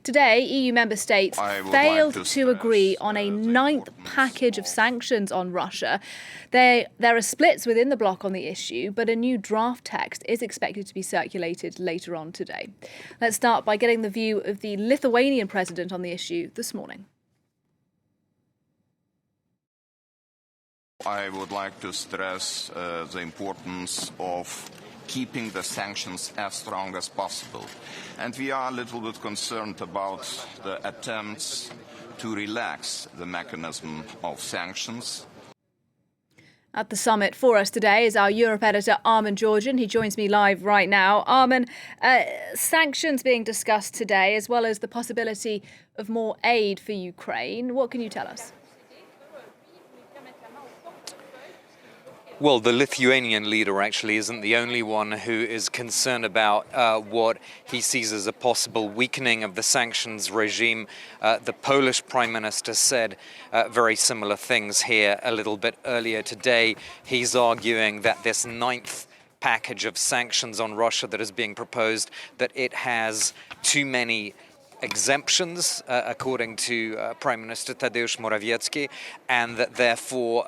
Today, EU member states failed to agree on a ninth package of sanctions on Russia. There are splits within the bloc on the issue, but a new draft text is expected to be circulated later on today. Let's start by getting the view of the Lithuanian president on the issue this morning. I would like to stress the importance of keeping the sanctions as strong as possible. And we are a little bit concerned about the attempts to relax the mechanism of sanctions. At the summit for us today is our Europe editor, Armin Georgian. He joins me live right now. Armin, sanctions being discussed today, as well as the possibility of more aid for Ukraine. What can you tell us? Well, the Lithuanian leader actually isn't the only one who is concerned about what he sees as a possible weakening of the sanctions regime. The Polish Prime Minister said very similar things here a little bit earlier today. He's arguing that this ninth package of sanctions on Russia that is being proposed, that it has too many exemptions, according to Prime Minister Tadeusz Morawiecki, and that therefore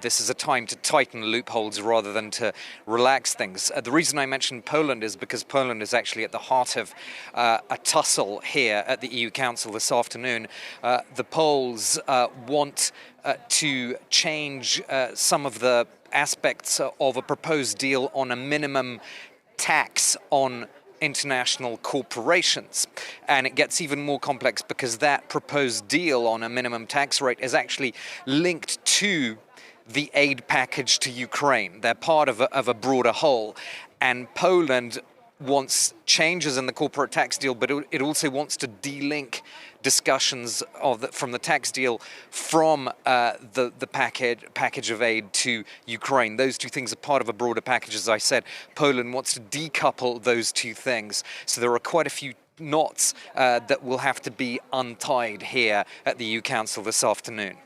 this is a time to tighten loopholes rather than to relax things. The reason I mentioned Poland is because Poland is actually at the heart of a tussle here at the EU Council this afternoon. The Poles want to change some of the aspects of a proposed deal on a minimum tax on international corporations. And it gets even more complex because that proposed deal on a minimum tax rate is actually linked to the aid package to Ukraine. They're part of a broader whole. And Poland wants changes in the corporate tax deal, but it also wants to delink discussions from the tax deal from the package of aid to Ukraine. Those two things are part of a broader package, as I said. Poland wants to decouple those two things. So there are quite a few knots that will have to be untied here at the EU Council this afternoon.